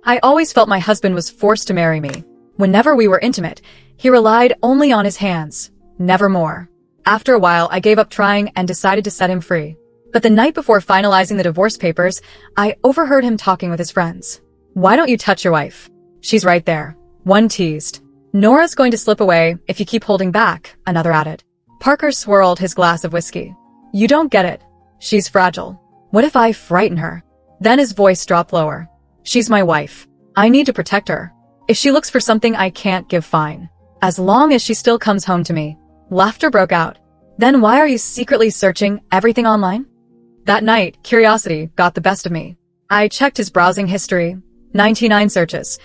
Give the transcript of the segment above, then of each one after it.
I always felt my husband was forced to marry me. Whenever we were intimate, he relied only on his hands, never more. After a while, I gave up trying and decided to set him free. But the night before finalizing the divorce papers, I overheard him talking with his friends. "Why don't you touch your wife? She's right there," one teased. "Nora's going to slip away if you keep holding back," another added. Parker swirled his glass of whiskey. "You don't get it. She's fragile. What if I frighten her?" Then his voice dropped lower. "She's my wife. I need to protect her. If she looks for something I can't give, fine. As long as she still comes home to me." Laughter broke out. "Then why are you secretly searching everything online?" That night, curiosity got the best of me. I checked his browsing history, 99 searches,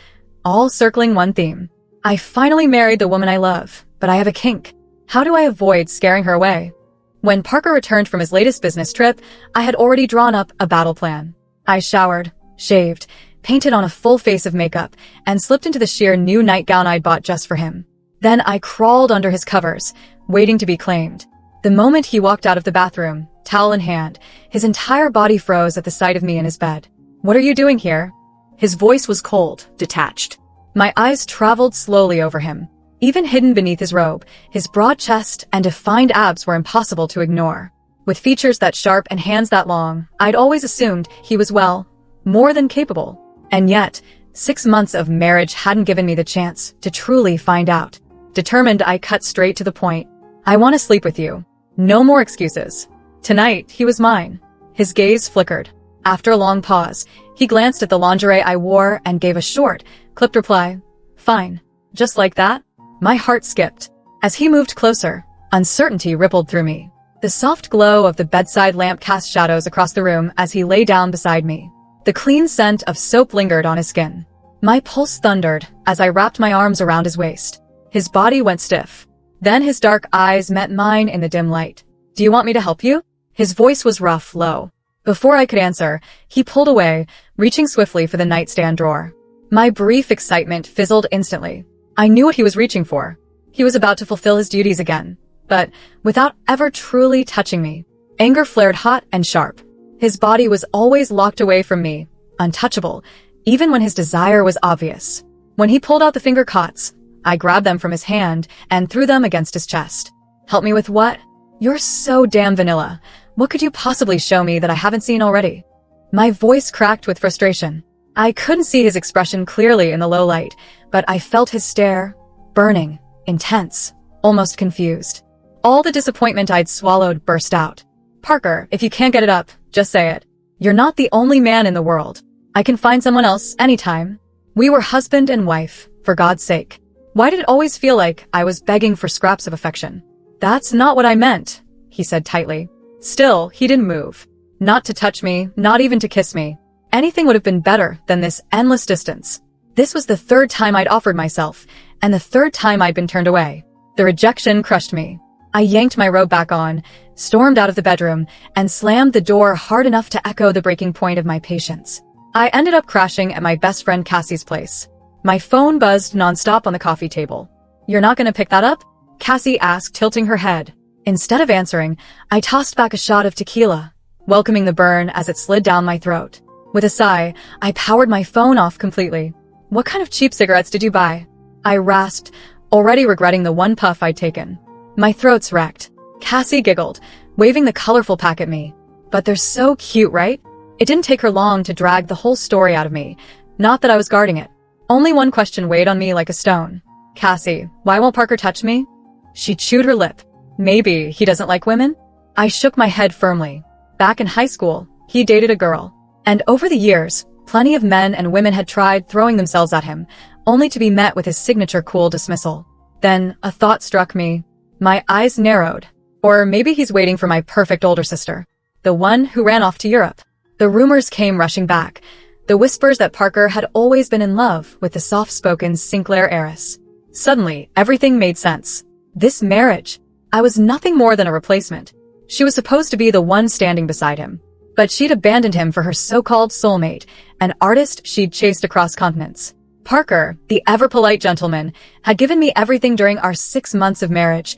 all circling one theme. I finally married the woman I love, but I have a kink. How do I avoid scaring her away? When Parker returned from his latest business trip, I had already drawn up a battle plan. I showered, shaved, painted on a full face of makeup, and slipped into the sheer new nightgown I'd bought just for him. Then I crawled under his covers, waiting to be claimed. The moment he walked out of the bathroom, towel in hand, his entire body froze at the sight of me in his bed. "What are you doing here?" His voice was cold, detached. My eyes traveled slowly over him. Even hidden beneath his robe, his broad chest and defined abs were impossible to ignore. With features that sharp and hands that long, I'd always assumed he was, well, more than capable. And yet, 6 months of marriage hadn't given me the chance to truly find out. Determined, I cut straight to the point. "I want to sleep with you. No more excuses." Tonight, he was mine. His gaze flickered. After a long pause, he glanced at the lingerie I wore and gave a short, clipped reply. "Fine." Just like that, my heart skipped. As he moved closer, uncertainty rippled through me. The soft glow of the bedside lamp cast shadows across the room as he lay down beside me. The clean scent of soap lingered on his skin. My pulse thundered as I wrapped my arms around his waist. His body went stiff. Then his dark eyes met mine in the dim light. "Do you want me to help you?" His voice was rough, low. Before I could answer, he pulled away, reaching swiftly for the nightstand drawer. My brief excitement fizzled instantly. I knew what he was reaching for. He was about to fulfill his duties again, but without ever truly touching me. Anger flared hot and sharp. His body was always locked away from me, untouchable, even when his desire was obvious. When he pulled out the finger cots, I grabbed them from his hand and threw them against his chest. "Help me with what? You're so damn vanilla. What could you possibly show me that I haven't seen already?" My voice cracked with frustration. I couldn't see his expression clearly in the low light, but I felt his stare, burning, intense, almost confused. All the disappointment I'd swallowed burst out. "Parker, if you can't get it up, just say it. You're not the only man in the world. I can find someone else anytime. We were husband and wife, for God's sake." Why did it always feel like I was begging for scraps of affection? "That's not what I meant," he said tightly. Still, he didn't move. Not to touch me, not even to kiss me. Anything would have been better than this endless distance. This was the third time I'd offered myself, and the third time I'd been turned away. The rejection crushed me. I yanked my robe back on, stormed out of the bedroom, and slammed the door hard enough to echo the breaking point of my patience. I ended up crashing at my best friend Cassie's place. My phone buzzed nonstop on the coffee table. "You're not gonna pick that up?" Cassie asked, tilting her head. Instead of answering, I tossed back a shot of tequila, welcoming the burn as it slid down my throat. With a sigh, I powered my phone off completely. "What kind of cheap cigarettes did you buy?" I rasped, already regretting the one puff I'd taken. My throat's wrecked. Cassie giggled, waving the colorful pack at me. "But they're so cute, right?" It didn't take her long to drag the whole story out of me. Not that I was guarding it. Only one question weighed on me like a stone. "Cassie, why won't Parker touch me?" She chewed her lip. "Maybe he doesn't like women?" I shook my head firmly. Back in high school, he dated a girl. And over the years, plenty of men and women had tried throwing themselves at him, only to be met with his signature cool dismissal. Then a thought struck me. My eyes narrowed. Or maybe he's waiting for my perfect older sister. The one who ran off to Europe. The rumors came rushing back. The whispers that Parker had always been in love with the soft-spoken Sinclair heiress. Suddenly, everything made sense. This marriage. I was nothing more than a replacement. She was supposed to be the one standing beside him. But she'd abandoned him for her so-called soulmate, an artist she'd chased across continents. Parker, the ever-polite gentleman, had given me everything during our 6 months of marriage.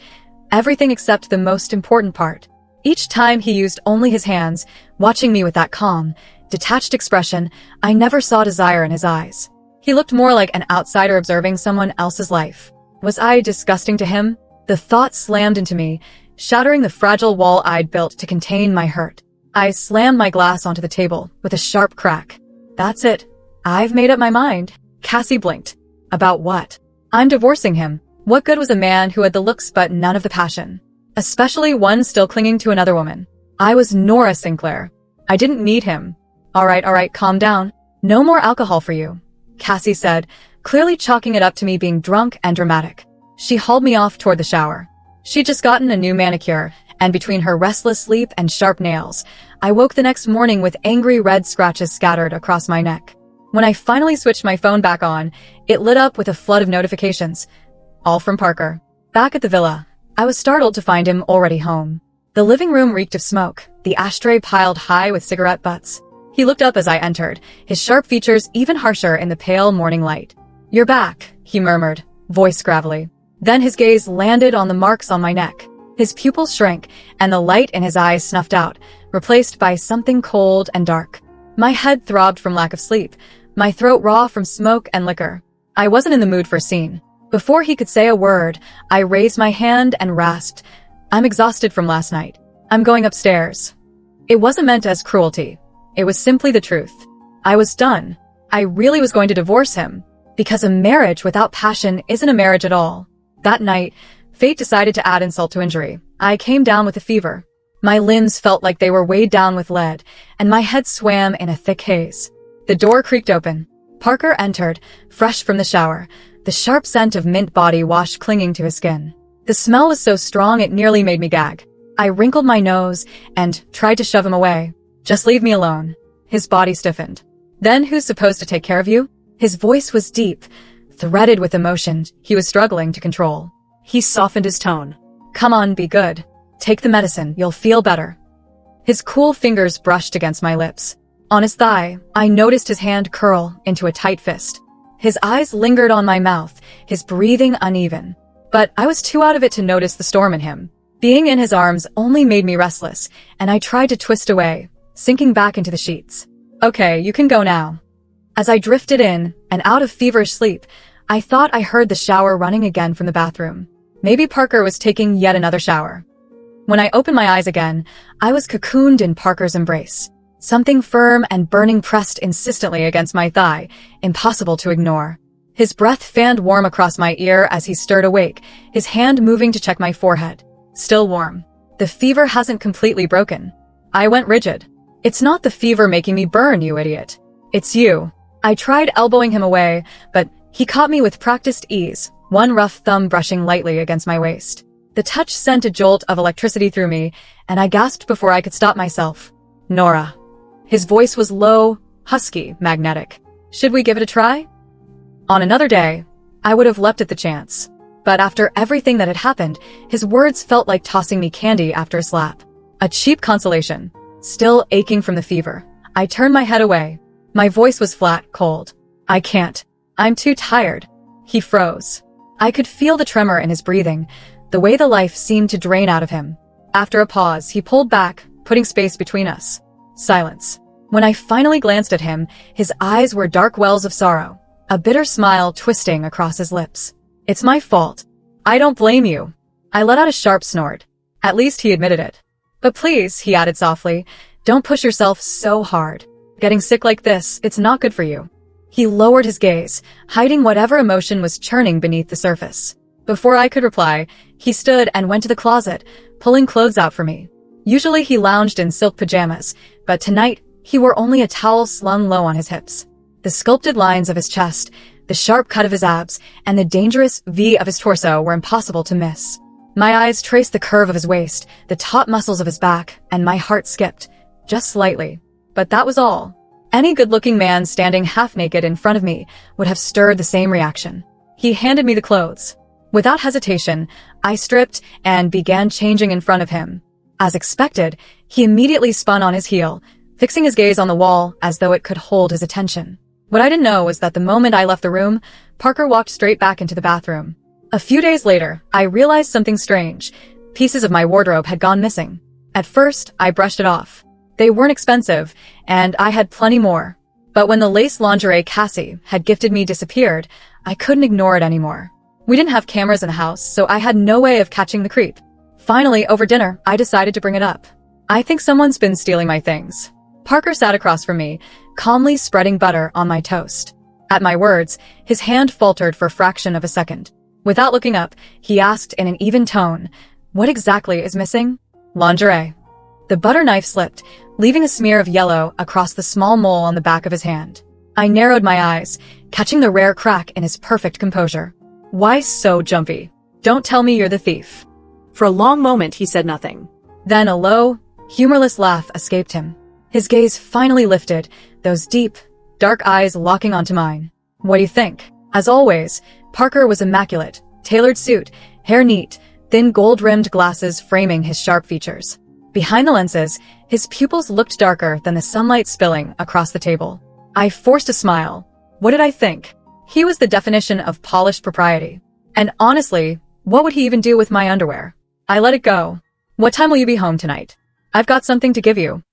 Everything except the most important part. Each time he used only his hands, watching me with that calm, detached expression. I never saw desire in his eyes. He looked more like an outsider observing someone else's life. Was I disgusting to him? The thought slammed into me, shattering the fragile wall I'd built to contain my hurt. I slammed my glass onto the table with a sharp crack. That's it. I've made up my mind. Cassie blinked. About what? I'm divorcing him. What good was a man who had the looks but none of the passion? Especially one still clinging to another woman. I was Nora Sinclair. I didn't need him. All right, calm down. No more alcohol for you, Cassie said, clearly chalking it up to me being drunk and dramatic. She hauled me off toward the shower. She'd just gotten a new manicure, and between her restless sleep and sharp nails, I woke the next morning with angry red scratches scattered across my neck. When I finally switched my phone back on, it lit up with a flood of notifications. All from Parker. Back at the villa, I was startled to find him already home. The living room reeked of smoke, the ashtray piled high with cigarette butts. He looked up as I entered, his sharp features even harsher in the pale morning light. You're back, he murmured, voice gravelly. Then his gaze landed on the marks on my neck. His pupils shrank, and the light in his eyes snuffed out, replaced by something cold and dark. My head throbbed from lack of sleep, my throat raw from smoke and liquor. I wasn't in the mood for a scene. Before he could say a word, I raised my hand and rasped, I'm exhausted from last night. I'm going upstairs. It wasn't meant as cruelty. It was simply the truth. I was done. I really was going to divorce him, because a marriage without passion isn't a marriage at all. That night, fate decided to add insult to injury. I came down with a fever. My limbs felt like they were weighed down with lead, and my head swam in a thick haze. The door creaked open. Parker entered, fresh from the shower, the sharp scent of mint body wash clinging to his skin. The smell was so strong it nearly made me gag. I wrinkled my nose and tried to shove him away. Just leave me alone. His body stiffened. Then who's supposed to take care of you? His voice was deep, threaded with emotion he was struggling to control. He softened his tone. Come on, be good. Take the medicine, you'll feel better. His cool fingers brushed against my lips. On his thigh, I noticed his hand curl into a tight fist. His eyes lingered on my mouth, his breathing uneven. But I was too out of it to notice the storm in him. Being in his arms only made me restless, and I tried to twist away, sinking back into the sheets. Okay, you can go now. As I drifted in and out of feverish sleep, I thought I heard the shower running again from the bathroom. Maybe Parker was taking yet another shower. When I opened my eyes again, I was cocooned in Parker's embrace. Something firm and burning pressed insistently against my thigh, impossible to ignore. His breath fanned warm across my ear as he stirred awake, his hand moving to check my forehead. Still warm. The fever hasn't completely broken. I went rigid. It's not the fever making me burn, you idiot. It's you. I tried elbowing him away, but he caught me with practiced ease, one rough thumb brushing lightly against my waist. The touch sent a jolt of electricity through me, and I gasped before I could stop myself. Nora. His voice was low, husky, magnetic. Should we give it a try? On another day, I would have leapt at the chance. But after everything that had happened, his words felt like tossing me candy after a slap. A cheap consolation. Still aching from the fever, I turned my head away. My voice was flat, cold. I can't. I'm too tired. He froze. I could feel the tremor in his breathing, the way the life seemed to drain out of him. After a pause, he pulled back, putting space between us. Silence. When I finally glanced at him, his eyes were dark wells of sorrow, a bitter smile twisting across his lips. It's my fault. I don't blame you. I let out a sharp snort. At least he admitted it. But please, he added softly, don't push yourself so hard. Getting sick like this, it's not good for you. He lowered his gaze, hiding whatever emotion was churning beneath the surface. Before I could reply, he stood and went to the closet, pulling clothes out for me. Usually he lounged in silk pajamas, but tonight he wore only a towel slung low on his hips. The sculpted lines of his chest, the sharp cut of his abs, and the dangerous V of his torso were impossible to miss. My eyes traced the curve of his waist, the taut muscles of his back, and my heart skipped, just slightly. But that was all. Any good-looking man standing half-naked in front of me would have stirred the same reaction. He handed me the clothes. Without hesitation, I stripped and began changing in front of him. As expected, he immediately spun on his heel, fixing his gaze on the wall as though it could hold his attention. What I didn't know was that the moment I left the room, Parker walked straight back into the bathroom. A few days later, I realized something strange. Pieces of my wardrobe had gone missing. At first, I brushed it off. They weren't expensive, and I had plenty more. But when the lace lingerie Cassie had gifted me disappeared, I couldn't ignore it anymore. We didn't have cameras in the house, so I had no way of catching the creep. Finally, over dinner, I decided to bring it up. I think someone's been stealing my things. Parker sat across from me, calmly spreading butter on my toast. At my words, his hand faltered for a fraction of a second. Without looking up, he asked in an even tone, "What exactly is missing?" "Lingerie." The butter knife slipped, leaving a smear of yellow across the small mole on the back of his hand. I narrowed my eyes, catching the rare crack in his perfect composure. "Why so jumpy? Don't tell me you're the thief." For a long moment he said nothing. Then a low, humorless laugh escaped him. His gaze finally lifted, those deep, dark eyes locking onto mine. "What do you think?" As always, Parker was immaculate, tailored suit, hair neat, thin gold-rimmed glasses framing his sharp features. Behind the lenses, his pupils looked darker than the sunlight spilling across the table. I forced a smile. What did I think? He was the definition of polished propriety. And honestly, what would he even do with my underwear? I let it go. "What time will you be home tonight? I've got something to give you."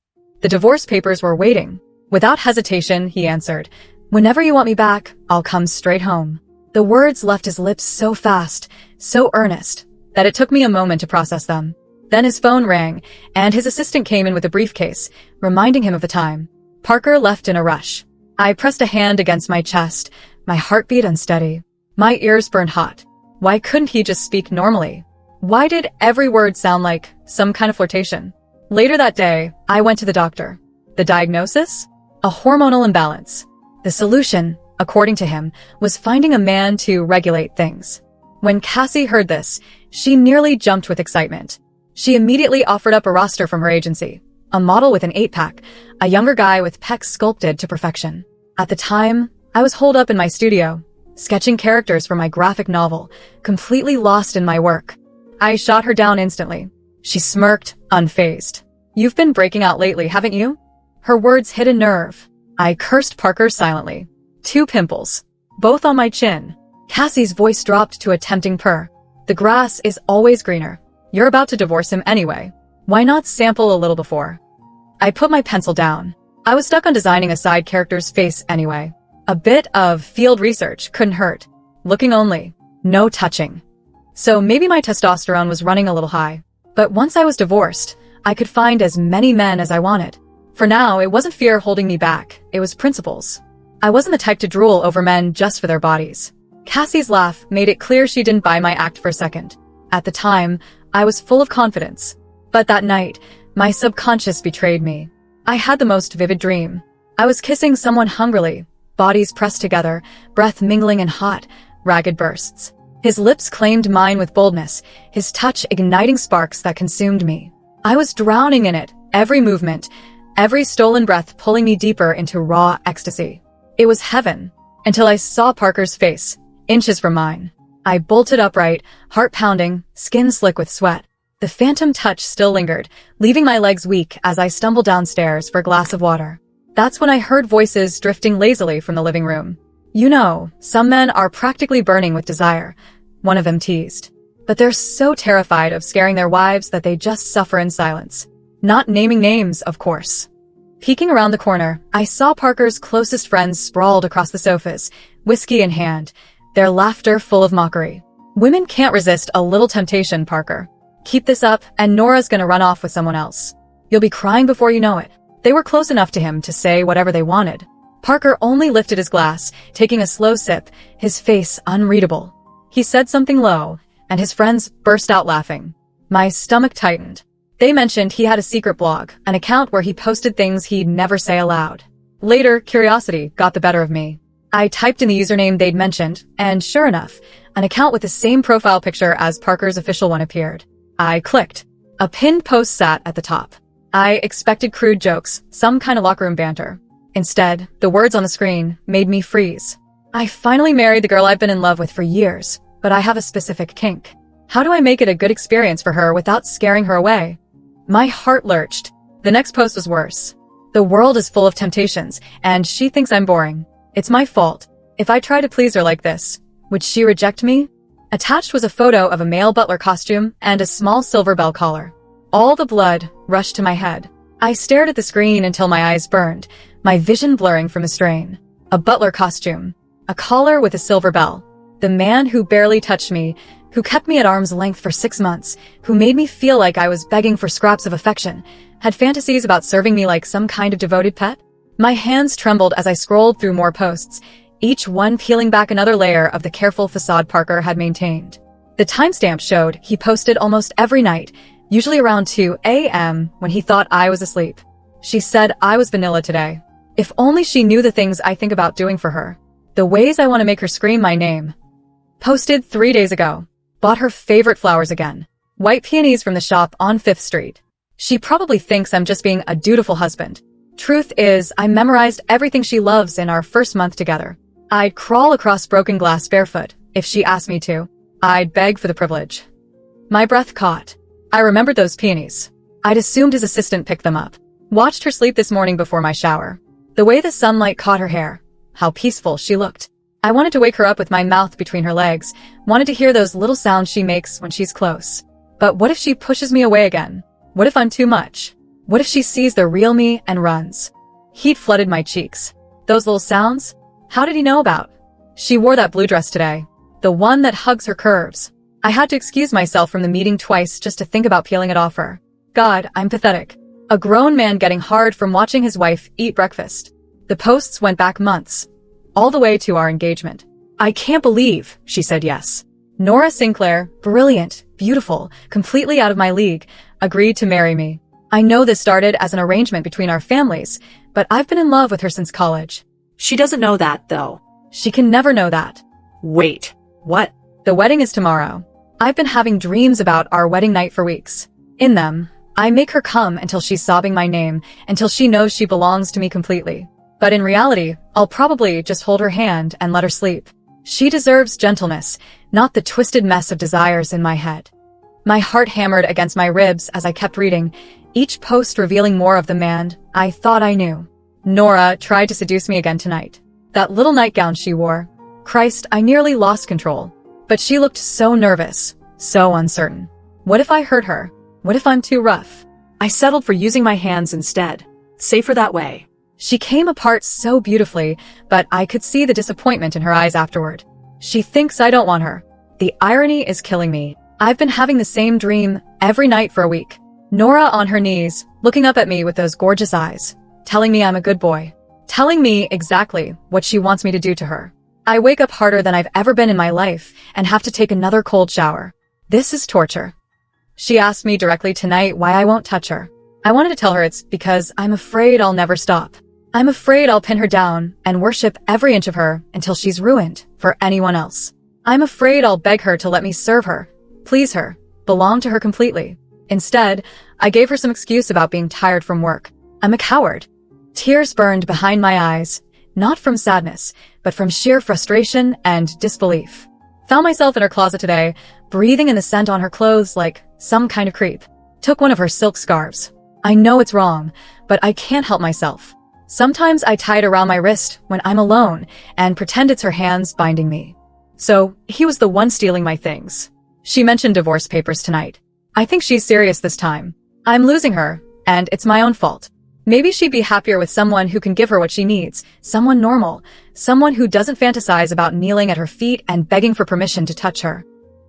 The divorce papers were waiting. Without hesitation, he answered, "Whenever you want me back, I'll come straight home." The words left his lips so fast, so earnest, that it took me a moment to process them. Then his phone rang, and his assistant came in with a briefcase, reminding him of the time. Parker left in a rush. I pressed a hand against my chest, my heartbeat unsteady. My ears burned hot. Why couldn't he just speak normally? Why did every word sound like some kind of flirtation? Later that day, I went to the doctor. The diagnosis? A hormonal imbalance. The solution, according to him, was finding a man to regulate things. When Cassie heard this, she nearly jumped with excitement. She immediately offered up a roster from her agency. A model with an 8-pack, a younger guy with pecs sculpted to perfection. At the time, I was holed up in my studio, sketching characters for my graphic novel, completely lost in my work. I shot her down instantly. She smirked, unfazed. "You've been breaking out lately, haven't you?" Her words hit a nerve. I cursed Parker silently. 2 pimples, both on my chin. Cassie's voice dropped to a tempting purr. "The grass is always greener. You're about to divorce him anyway. Why not sample a little before?" I put my pencil down. I was stuck on designing a side character's face anyway. A bit of field research couldn't hurt. Looking only. No touching. So maybe my testosterone was running a little high. But once I was divorced, I could find as many men as I wanted. For now, it wasn't fear holding me back. It was principles. I wasn't the type to drool over men just for their bodies. Cassie's laugh made it clear she didn't buy my act for a second. At the time, I was full of confidence. But that night, my subconscious betrayed me. I had the most vivid dream. I was kissing someone hungrily, bodies pressed together, breath mingling in hot, ragged bursts. His lips claimed mine with boldness, his touch igniting sparks that consumed me. I was drowning in it, every movement, every stolen breath pulling me deeper into raw ecstasy. It was heaven, until I saw Parker's face, inches from mine. I bolted upright, heart pounding, skin slick with sweat. The phantom touch still lingered, leaving my legs weak as I stumbled downstairs for a glass of water. That's when I heard voices drifting lazily from the living room. "You know, some men are practically burning with desire," one of them teased. "But they're so terrified of scaring their wives that they just suffer in silence." Not naming names, of course. Peeking around the corner, I saw Parker's closest friends sprawled across the sofas, whiskey in hand, their laughter full of mockery. "Women can't resist a little temptation, Parker. Keep this up, and Nora's gonna run off with someone else. You'll be crying before you know it." They were close enough to him to say whatever they wanted. Parker only lifted his glass, taking a slow sip, his face unreadable. He said something low, and his friends burst out laughing. My stomach tightened. They mentioned he had a secret blog, an account where he posted things he'd never say aloud. Later, curiosity got the better of me. I typed in the username they'd mentioned, and sure enough, an account with the same profile picture as Parker's official one appeared. I clicked. A pinned post sat at the top. I expected crude jokes, some kind of locker room banter. Instead, the words on the screen made me freeze. "I finally married the girl I've been in love with for years, but I have a specific kink. How do I make it a good experience for her without scaring her away?" My heart lurched. The next post was worse. "The world is full of temptations, and she thinks I'm boring. It's my fault. If I try to please her like this, would she reject me?" Attached was a photo of a male butler costume and a small silver bell collar. All the blood rushed to my head. I stared at the screen until my eyes burned, my vision blurring from the strain. A butler costume. A collar with a silver bell. The man who barely touched me, who kept me at arm's length for 6 months, who made me feel like I was begging for scraps of affection, had fantasies about serving me like some kind of devoted pet. My hands trembled as I scrolled through more posts, each one peeling back another layer of the careful facade Parker had maintained. The timestamp showed he posted almost every night, usually around 2 a.m. when he thought I was asleep. She said I was vanilla today. If only she knew the things I think about doing for her. The ways I want to make her scream my name. Posted 3 days ago. Bought her favorite flowers again. White peonies from the shop on 5th Street. She probably thinks I'm just being a dutiful husband. Truth is, I memorized everything she loves in our first month together. I'd crawl across broken glass barefoot, if she asked me to. I'd beg for the privilege. My breath caught. I remembered those peonies. I'd assumed his assistant picked them up. Watched her sleep this morning before my shower. The way the sunlight caught her hair. How peaceful she looked. I wanted to wake her up with my mouth between her legs, wanted to hear those little sounds she makes when she's close. But what if she pushes me away again? What if I'm too much? What if she sees the real me and runs? Heat flooded my cheeks. Those little sounds? How did he know about? She wore that blue dress today. The one that hugs her curves. I had to excuse myself from the meeting twice just to think about peeling it off her. God, I'm pathetic. A grown man getting hard from watching his wife eat breakfast. The posts went back months. All the way to our engagement. I can't believe, she said yes. Nora Sinclair, brilliant, beautiful, completely out of my league, agreed to marry me. I know this started as an arrangement between our families, but I've been in love with her since college. She doesn't know that, though. She can never know that. Wait, what? The wedding is tomorrow. I've been having dreams about our wedding night for weeks. In them, I make her come until she's sobbing my name, until she knows she belongs to me completely. But in reality, I'll probably just hold her hand and let her sleep. She deserves gentleness, not the twisted mess of desires in my head. My heart hammered against my ribs as I kept reading, each post revealing more of the man I thought I knew. Nora tried to seduce me again tonight. That little nightgown she wore. Christ, I nearly lost control. But she looked so nervous, so uncertain. What if I hurt her? What if I'm too rough? I settled for using my hands instead. Safer that way. She came apart so beautifully, but I could see the disappointment in her eyes afterward. She thinks I don't want her. The irony is killing me. I've been having the same dream every night for a week. Nora on her knees, looking up at me with those gorgeous eyes, telling me I'm a good boy, telling me exactly what she wants me to do to her. I wake up harder than I've ever been in my life and have to take another cold shower. This is torture. She asked me directly tonight why I won't touch her. I wanted to tell her it's because I'm afraid I'll never stop. I'm afraid I'll pin her down and worship every inch of her until she's ruined for anyone else. I'm afraid I'll beg her to let me serve her, please her, belong to her completely. Instead, I gave her some excuse about being tired from work. I'm a coward. Tears burned behind my eyes, not from sadness, but from sheer frustration and disbelief. Found myself in her closet today, breathing in the scent on her clothes like some kind of creep. Took one of her silk scarves. I know it's wrong, but I can't help myself. Sometimes I tie it around my wrist when I'm alone and pretend it's her hands binding me. So, he was the one stealing my things. She mentioned divorce papers tonight. I think she's serious this time. I'm losing her, and it's my own fault. Maybe she'd be happier with someone who can give her what she needs, someone normal, someone who doesn't fantasize about kneeling at her feet and begging for permission to touch her.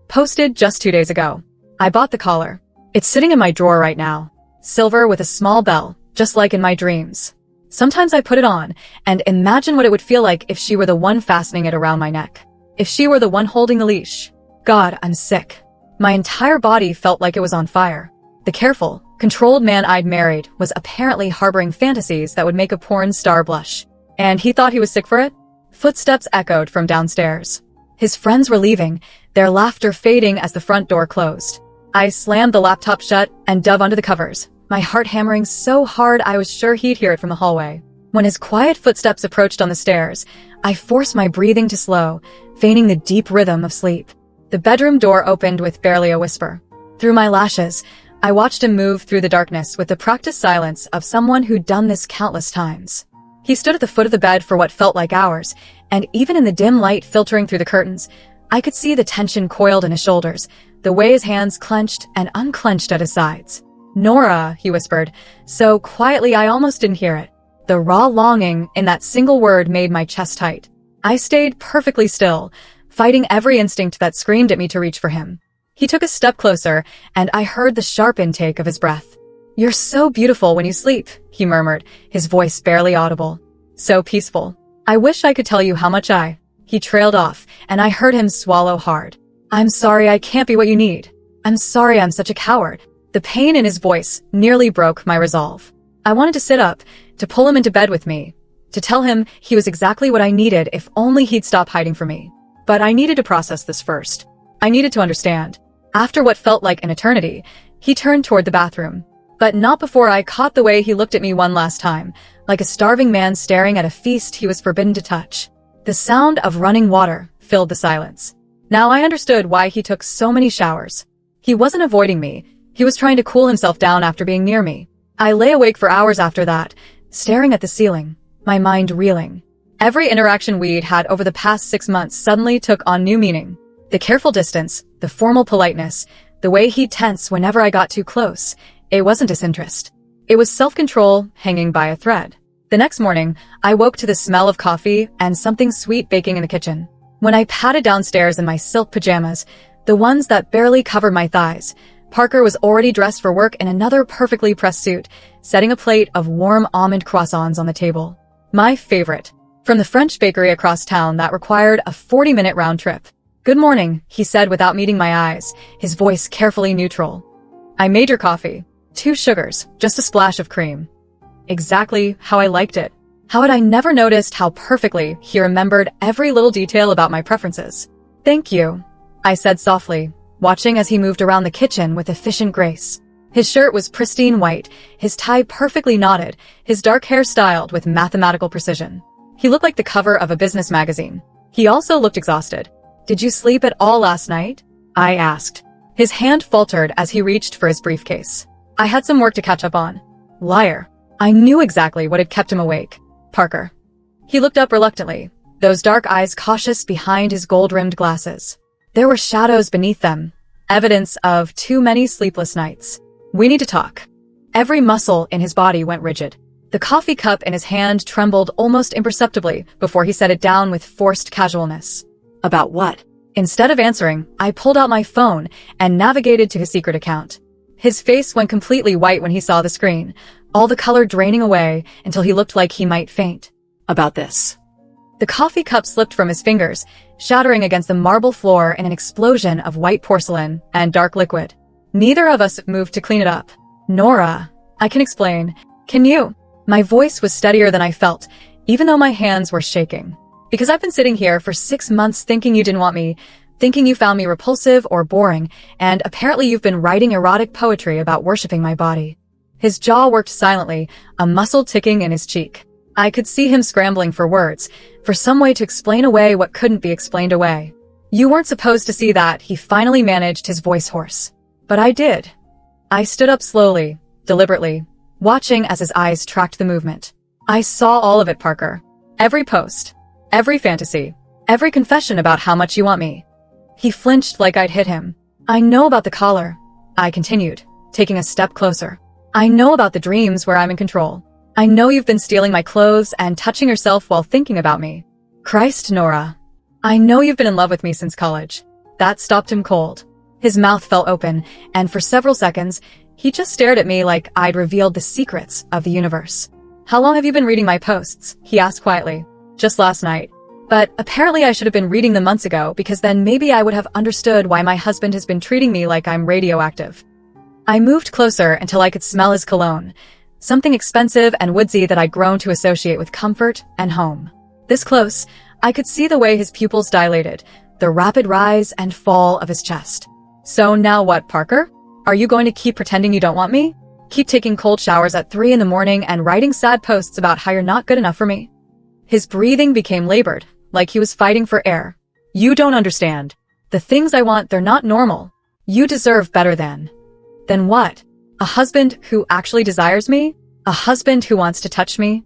Posted just 2 days ago. I bought the collar. It's sitting in my drawer right now. Silver with a small bell, just like in my dreams. Sometimes I put it on and imagine what it would feel like if she were the one fastening it around my neck. If she were the one holding the leash. God, I'm sick. My entire body felt like it was on fire. The careful, controlled man I'd married was apparently harboring fantasies that would make a porn star blush. And he thought he was sick for it? Footsteps echoed from downstairs. His friends were leaving, their laughter fading as the front door closed. I slammed the laptop shut and dove under the covers, my heart hammering so hard I was sure he'd hear it from the hallway. When his quiet footsteps approached on the stairs, I forced my breathing to slow, feigning the deep rhythm of sleep. The bedroom door opened with barely a whisper. Through my lashes, I watched him move through the darkness with the practiced silence of someone who'd done this countless times. He stood at the foot of the bed for what felt like hours, and even in the dim light filtering through the curtains, I could see the tension coiled in his shoulders, the way his hands clenched and unclenched at his sides. Nora, he whispered, so quietly I almost didn't hear it. The raw longing in that single word made my chest tight. I stayed perfectly still, fighting every instinct that screamed at me to reach for him. He took a step closer, and I heard the sharp intake of his breath. "You're so beautiful when you sleep," he murmured, his voice barely audible. "So peaceful. I wish I could tell you how much I—" He trailed off, and I heard him swallow hard. "I'm sorry I can't be what you need. I'm sorry I'm such a coward." The pain in his voice nearly broke my resolve. I wanted to sit up, to pull him into bed with me, to tell him he was exactly what I needed if only he'd stop hiding from me. But I needed to process this first. I needed to understand. After what felt like an eternity, he turned toward the bathroom. But not before I caught the way he looked at me one last time, like a starving man staring at a feast he was forbidden to touch. The sound of running water filled the silence. Now I understood why he took so many showers. He wasn't avoiding me. He was trying to cool himself down after being near me. I lay awake for hours after that, staring at the ceiling, my mind reeling. Every interaction we'd had over the past 6 months suddenly took on new meaning. The careful distance, the formal politeness, the way he'd tense whenever I got too close. It wasn't disinterest. It was self-control hanging by a thread. The next morning, I woke to the smell of coffee and something sweet baking in the kitchen. When I padded downstairs in my silk pajamas, the ones that barely covered my thighs, Parker was already dressed for work in another perfectly pressed suit, setting a plate of warm almond croissants on the table. My favorite. From the French bakery across town that required a 40-minute round trip. "Good morning," he said without meeting my eyes, his voice carefully neutral. "I made your coffee. 2 sugars, just a splash of cream." Exactly how I liked it. How had I never noticed how perfectly he remembered every little detail about my preferences? "Thank you," I said softly, watching as he moved around the kitchen with efficient grace. His shirt was pristine white, his tie perfectly knotted, his dark hair styled with mathematical precision. He looked like the cover of a business magazine. He also looked exhausted. "Did you sleep at all last night?" I asked. His hand faltered as he reached for his briefcase. "I had some work to catch up on." Liar. I knew exactly what had kept him awake. Parker. He looked up reluctantly, those dark eyes cautious behind his gold-rimmed glasses. There were shadows beneath them, evidence of too many sleepless nights. "We need to talk." Every muscle in his body went rigid. The coffee cup in his hand trembled almost imperceptibly before he set it down with forced casualness. "About what?" Instead of answering, I pulled out my phone and navigated to his secret account. His face went completely white when he saw the screen, all the color draining away until he looked like he might faint. "About this." The coffee cup slipped from his fingers, shattering against the marble floor in an explosion of white porcelain and dark liquid. Neither of us moved to clean it up. "Nora, I can explain. Can you?" My voice was steadier than I felt, even though my hands were shaking. "Because I've been sitting here for 6 months thinking you didn't want me, thinking you found me repulsive or boring, and apparently you've been writing erotic poetry about worshipping my body." His jaw worked silently, a muscle ticking in his cheek. I could see him scrambling for words, for some way to explain away what couldn't be explained away. "You weren't supposed to see that," he finally managed, his voice hoarse. "But I did." I stood up slowly, deliberately, watching as his eyes tracked the movement. "I saw all of it, Parker. Every post, every fantasy, every confession about how much you want me." He flinched like I'd hit him. "I know about the collar," I continued, taking a step closer. "I know about the dreams where I'm in control. I know you've been stealing my clothes and touching yourself while thinking about me. Christ, Nora. I know you've been in love with me since college." That stopped him cold. His mouth fell open, and for several seconds, he just stared at me like I'd revealed the secrets of the universe. "How long have you been reading my posts?" he asked quietly. "Just last night. But apparently I should have been reading them months ago, because then maybe I would have understood why my husband has been treating me like I'm radioactive." I moved closer until I could smell his cologne, something expensive and woodsy that I'd grown to associate with comfort and home. This close, I could see the way his pupils dilated, the rapid rise and fall of his chest. "So now what, Parker? Are you going to keep pretending you don't want me? Keep taking cold showers at 3 in the morning and writing sad posts about how you're not good enough for me?" His breathing became labored, like he was fighting for air. "You don't understand. The things I want, they're not normal. You deserve better than." "Then what? A husband who actually desires me? A husband who wants to touch me?"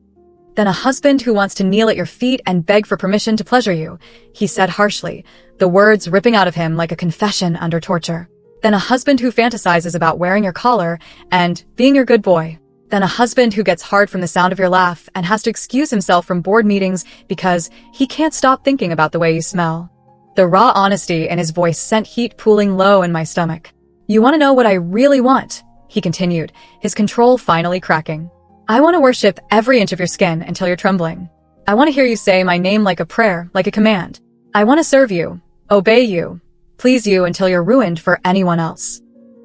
"Then a husband who wants to kneel at your feet and beg for permission to pleasure you," he said harshly, the words ripping out of him like a confession under torture. then a husband who fantasizes about wearing your collar and being your good boy, then a husband who gets hard from the sound of your laugh and has to excuse himself from board meetings because he can't stop thinking about the way you smell. The raw honesty in his voice sent heat pooling low in my stomach. You want to know what I really want? He continued, his control finally cracking. I want to worship every inch of your skin until you're trembling. I want to hear you say my name like a prayer, like a command. I want to serve you, obey you, please you until you're ruined for anyone else.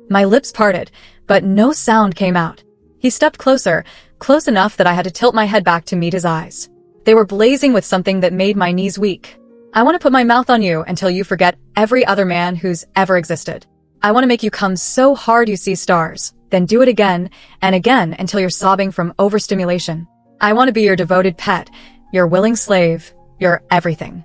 My lips parted, but no sound came out. He stepped closer, close enough that I had to tilt my head back to meet his eyes. They were blazing with something that made my knees weak. I want to put my mouth on you until you forget every other man who's ever existed. I want to make you come so hard you see stars, then do it again and again until you're sobbing from overstimulation. I want to be your devoted pet, your willing slave, your everything.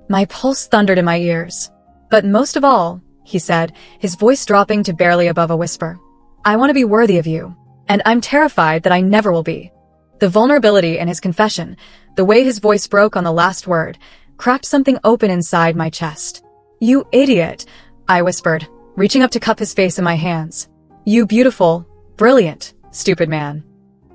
My pulse thundered in my ears. But most of all, he said, his voice dropping to barely above a whisper, I want to be worthy of you. And I'm terrified that I never will be. The vulnerability in his confession, the way his voice broke on the last word, cracked something open inside my chest. You idiot, I whispered, reaching up to cup his face in my hands. You beautiful, brilliant, stupid man.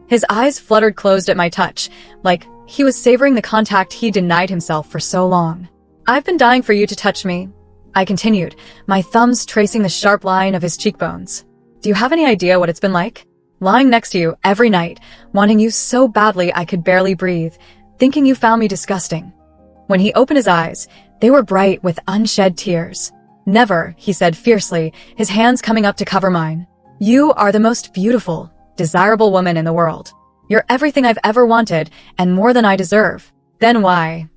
His eyes fluttered closed at my touch, like he was savoring the contact he denied himself for so long. I've been dying for you to touch me, I continued, my thumbs tracing the sharp line of his cheekbones. Do you have any idea what it's been like? Lying next to you every night, wanting you so badly I could barely breathe, thinking you found me disgusting. When he opened his eyes, they were bright with unshed tears. Never, he said fiercely, his hands coming up to cover mine. You are the most beautiful, desirable woman in the world. You're everything I've ever wanted, and more than I deserve. Then why?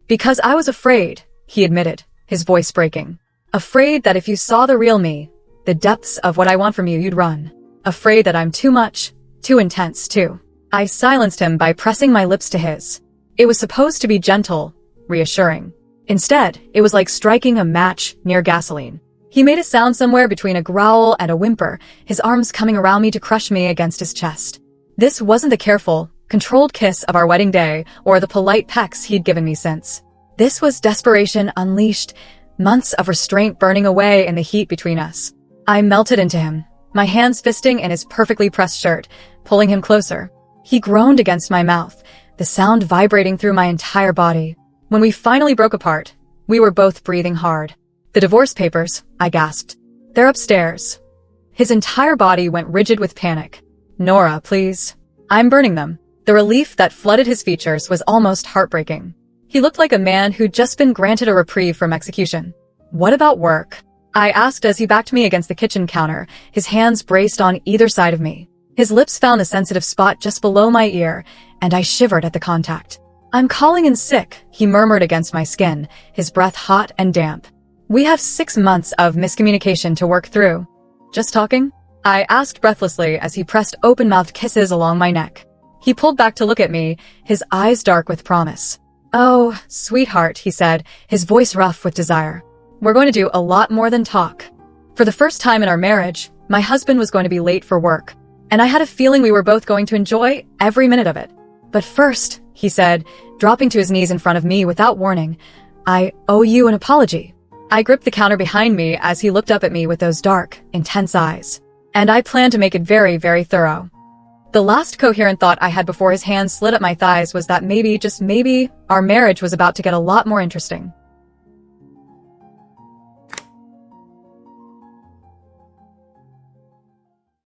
Because I was afraid, he admitted, his voice breaking. Afraid that if you saw the real me, the depths of what I want from you, you'd run. Afraid that I'm too much, too intense, too. I silenced him by pressing my lips to his. It was supposed to be gentle, reassuring. Instead, it was like striking a match near gasoline. He made a sound somewhere between a growl and a whimper, his arms coming around me to crush me against his chest. This wasn't the careful, controlled kiss of our wedding day or the polite pecks he'd given me since. This was desperation unleashed, months of restraint burning away in the heat between us. I melted into him, my hands fisting in his perfectly pressed shirt, pulling him closer. He groaned against my mouth, the sound vibrating through my entire body. When we finally broke apart, we were both breathing hard. The divorce papers, I gasped. They're upstairs. His entire body went rigid with panic. Nora, please. I'm burning them. The relief that flooded his features was almost heartbreaking. He looked like a man who'd just been granted a reprieve from execution. What about work? I asked as he backed me against the kitchen counter, his hands braced on either side of me. His lips found the sensitive spot just below my ear, and I shivered at the contact. I'm calling in sick, he murmured against my skin, his breath hot and damp. We have 6 months of miscommunication to work through. Just talking? I asked breathlessly as he pressed open-mouthed kisses along my neck. He pulled back to look at me, his eyes dark with promise. Oh, sweetheart, he said, his voice rough with desire. We're going to do a lot more than talk. For the first time in our marriage, my husband was going to be late for work, and I had a feeling we were both going to enjoy every minute of it. But first, he said, dropping to his knees in front of me without warning, I owe you an apology. I gripped the counter behind me as he looked up at me with those dark, intense eyes. And I planned to make it very, very thorough. The last coherent thought I had before his hands slid up my thighs was that maybe, just maybe, our marriage was about to get a lot more interesting.